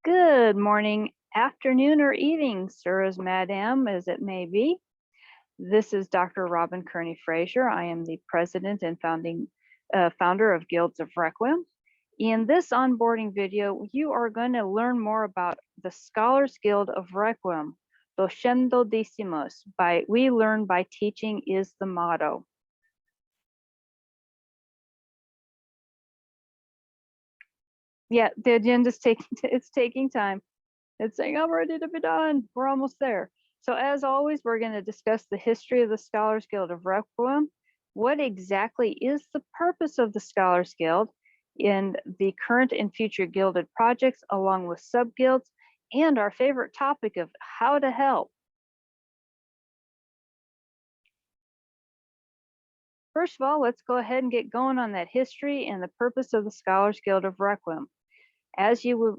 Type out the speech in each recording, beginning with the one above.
Good morning, afternoon, or evening, sirs, madam, as it may be. This is Dr. Robin Kearney Frazier. I am the president and founder of Guilds of Requiem. In this onboarding video, you are going to learn more about the Scholars Guild of Requiem. Docendo decimus. We learn by teaching is the motto. Yeah, the agenda's taking time. It's saying, I'm ready to be done. We're almost there. So as always, we're going to discuss the history of the Scholars Guild of Requiem. What exactly is the purpose of the Scholars Guild in the current and future gilded projects, along with sub-guilds, and our favorite topic of how to help. First of all, let's go ahead and get going on that history and the purpose of the Scholars Guild of Requiem. As you would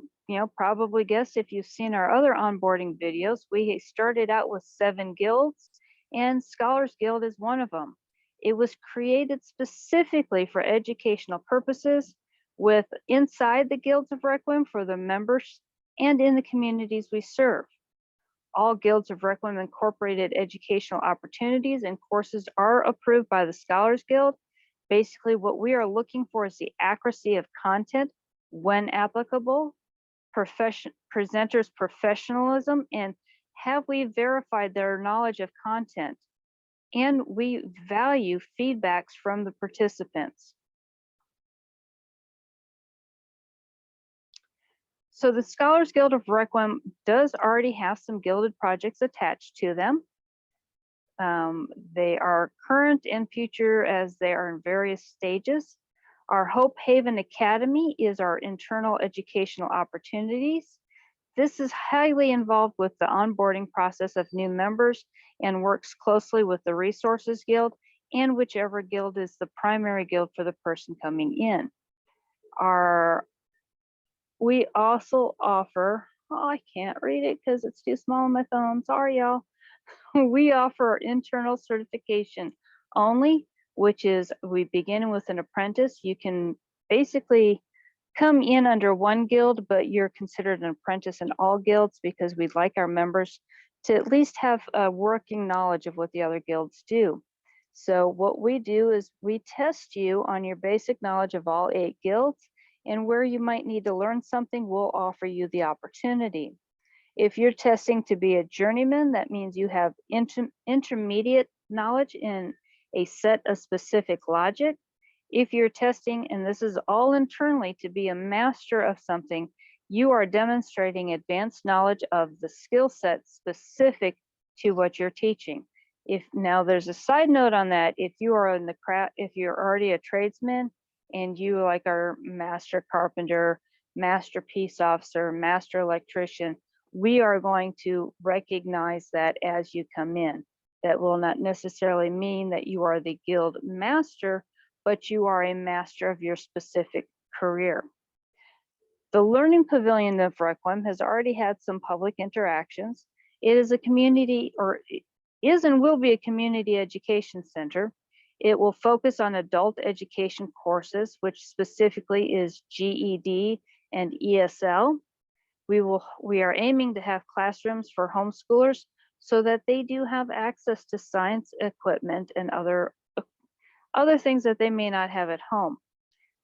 probably guess if you've seen our other onboarding videos, we started out with 7 guilds, and Scholars Guild is one of them. It was created specifically for educational purposes, with inside the Guilds of Requiem for the members and in the communities we serve. All Guilds of Requiem incorporated educational opportunities and courses are approved by the Scholars Guild. Basically, what we are looking for is the accuracy of content when applicable, presenters' professionalism, and have we verified their knowledge of content. And we value feedbacks from the participants. So the Scholars Guild of Requiem does already have some gilded projects attached to them. They are current and future as they are in various stages. Our Hope Haven Academy is our internal educational opportunities. This is highly involved with the onboarding process of new members and works closely with the Resources Guild and whichever guild is the primary guild for the person coming in. We also offer, I can't read it because it's too small on my phone, sorry y'all. We offer internal certification only, which is we begin with an apprentice. You can basically come in under one guild, but you're considered an apprentice in all guilds because we'd like our members to at least have a working knowledge of what the other guilds do. So what we do is we test you on your basic knowledge of all 8 guilds, and where you might need to learn something, we'll offer you the opportunity. If you're testing to be a journeyman, that means you have intermediate knowledge in a set of specific logic. If you're testing, and this is all internally, to be a master of something, you are demonstrating advanced knowledge of the skill set specific to what you're teaching. Now there's a side note on that. If you are in the craft, if you're already a tradesman and you like our master carpenter, master peace officer, master electrician, we are going to recognize that as you come in. That will not necessarily mean that you are the guild master, but you are a master of your specific career. The Learning Pavilion of Requiem has already had some public interactions. It is a community, or is and will be a community education center. It will focus on adult education courses, which specifically is GED and ESL. We are aiming to have classrooms for homeschoolers so that they do have access to science equipment and other things that they may not have at home.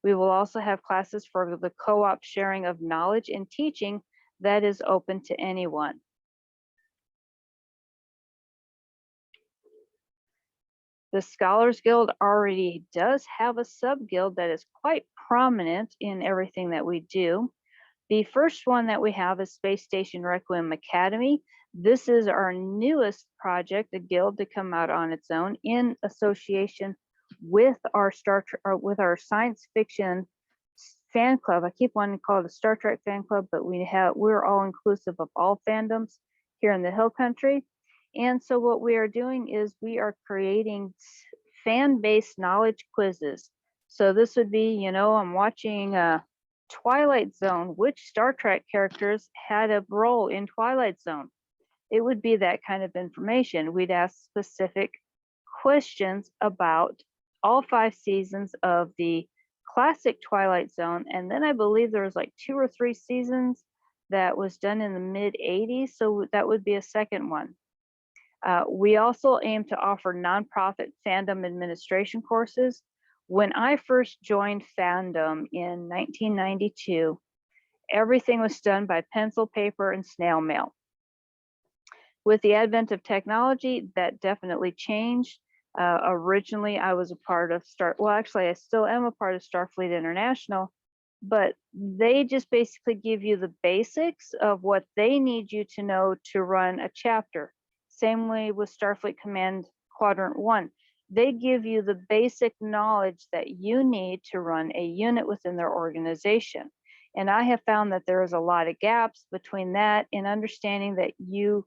We will also have classes for the co-op sharing of knowledge and teaching that is open to anyone. The Scholars Guild already does have a sub-guild that is quite prominent in everything that we do. The first one that we have is Space Station Requiem Academy. This is our newest project, a guild to come out on its own in association with our science fiction fan club. I keep wanting to call it a Star Trek fan club, but we're all inclusive of all fandoms here in the Hill Country. And so what we are doing is we are creating fan-based knowledge quizzes. So this would be, I'm watching Twilight Zone. Which Star Trek characters had a role in Twilight Zone? It would be that kind of information. We'd ask specific questions about all 5 seasons of the classic Twilight Zone, and then I believe there was like 2 or 3 seasons that was done in the mid-'80s, so that would be a second one. We also aim to offer nonprofit fandom administration courses. When I first joined fandom in 1992, everything was done by pencil, paper, and snail mail. With the advent of technology, that definitely changed. Originally, I was a part of actually, I still am a part of Starfleet International, but they just basically give you the basics of what they need you to know to run a chapter. Same way with Starfleet Command Quadrant 1. They give you the basic knowledge that you need to run a unit within their organization. And I have found that there is a lot of gaps between that and understanding that you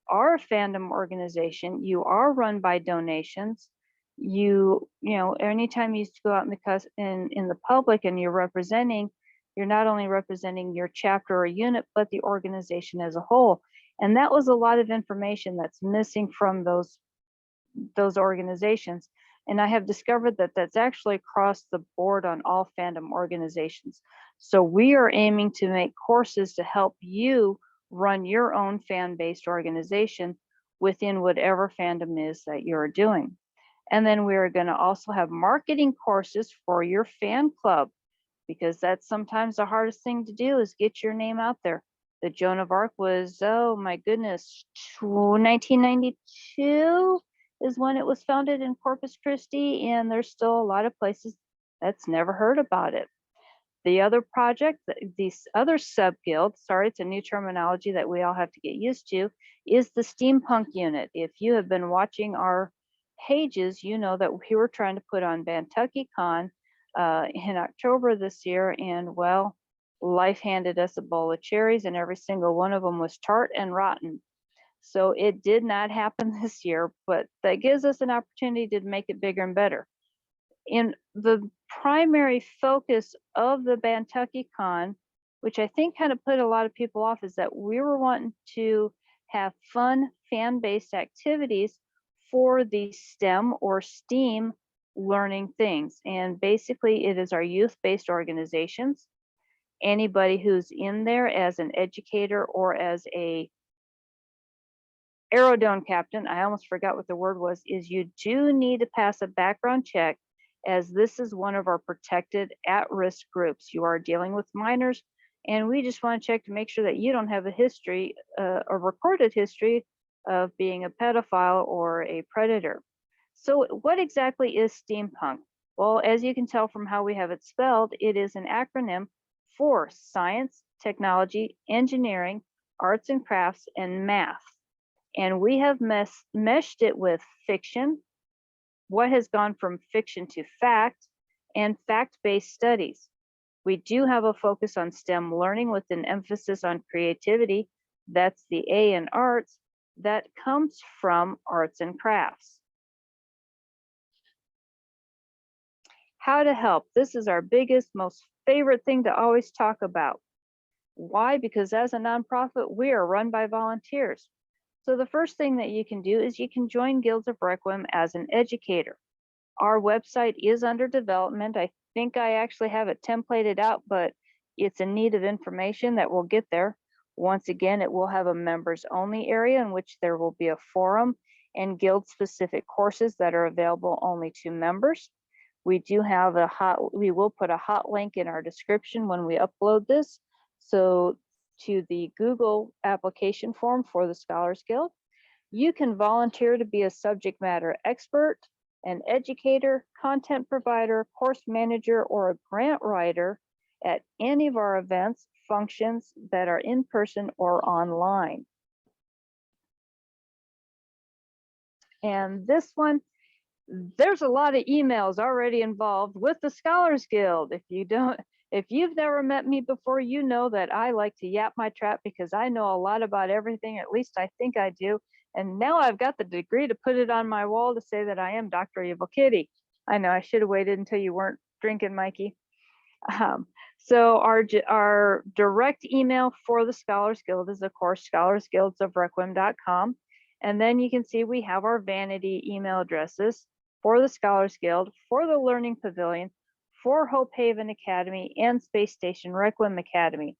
are a fandom organization, you are run by donations, you know, anytime you go out in the public and you're not only representing your chapter or unit, but the organization as a whole. And that was a lot of information that's missing from those organizations. And I have discovered that that's actually across the board on all fandom organizations. So we are aiming to make courses to help you run your own fan-based organization within whatever fandom is that you're doing. And then we're going to also have marketing courses for your fan club, because that's sometimes the hardest thing to do, is get your name out there. The Joan of Arc was, oh my goodness, 1992 is when it was founded in Corpus Christi, and there's still a lot of places that's never heard about it. The other project, these other sub-guild, sorry, it's a new terminology that we all have to get used to, is the steampunk unit. If you have been watching our pages, you know that we were trying to put on Bantucky Con in October this year, and well, life handed us a bowl of cherries, and every single one of them was tart and rotten. So it did not happen this year, but that gives us an opportunity to make it bigger and better. In the primary focus of the Bantucky Con, which I think kind of put a lot of people off, is that we were wanting to have fun fan-based activities for the STEM or STEAM learning things. And basically it is our youth-based organizations. Anybody who's in there as an educator or as a aerodrome captain, I almost forgot what the word was, is you do need to pass a background check, as this is one of our protected at-risk groups. You are dealing with minors, and we just want to check to make sure that you don't have a history, a recorded history of being a pedophile or a predator. So what exactly is steampunk? Well, as you can tell from how we have it spelled, it is an acronym for science, technology, engineering, arts and crafts, and math. And we have meshed it with fiction, what has gone from fiction to fact, and fact-based studies. We do have a focus on STEM learning with an emphasis on creativity. That's the A in arts. That comes from arts and crafts. How to help. This is our biggest, most favorite thing to always talk about. Why? Because as a nonprofit, we are run by volunteers. So the first thing that you can do is you can join Guilds of Requiem as an educator. Our website is under development. I think I actually have it templated out, but it's in need of information that will get there. Once again, it will have a members only area in which there will be a forum and guild specific courses that are available only to members. We do have we will put a hot link in our description when we upload this. So to the Google application form for the Scholars Guild. You can volunteer to be a subject matter expert, an educator, content provider, course manager, or a grant writer at any of our events, functions that are in person or online. And this one, there's a lot of emails already involved with the Scholars Guild. If you've never met me before, you know that I like to yap my trap because I know a lot about everything, at least I think I do. And now I've got the degree to put it on my wall to say that I am Dr. Evil Kitty. I know I should have waited until you weren't drinking, Mikey. So our direct email for the Scholars Guild is, of course, scholarsguildsofrequiem.com. And then you can see we have our vanity email addresses for the Scholars Guild, for the Learning Pavilion, for Hope Haven Academy, and Space Station Requiem Academy.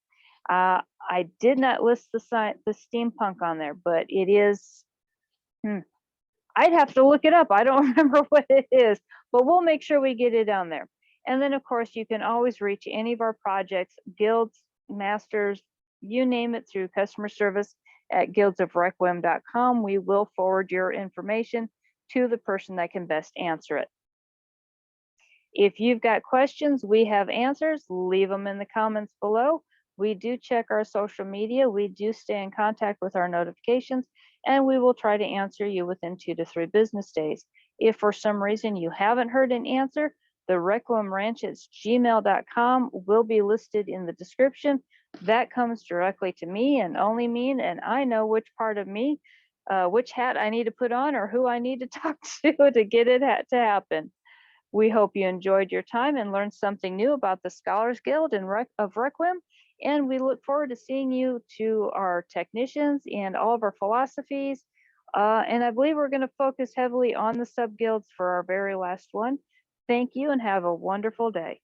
I did not list the steampunk on there, but it is. Hmm, I'd have to look it up. I don't remember what it is, but we'll make sure we get it on there. And then, of course, you can always reach any of our projects, guilds, masters, you name it, through customer service at guildsofrequiem.com. We will forward your information to the person that can best answer it. If you've got questions, we have answers. Leave them in the comments below. We do check our social media. We do stay in contact with our notifications, and we will try to answer you within 2 to 3 business days. If for some reason you haven't heard an answer, the requiemranch@gmail.com will be listed in the description. That comes directly to me and only me, and I know which part of me, which hat I need to put on or who I need to talk to get it to happen. We hope you enjoyed your time and learned something new about the Scholars Guild of Requiem, and we look forward to seeing you to our technicians and all of our philosophies. And I believe we're going to focus heavily on the sub guilds for our very last one. Thank you and have a wonderful day.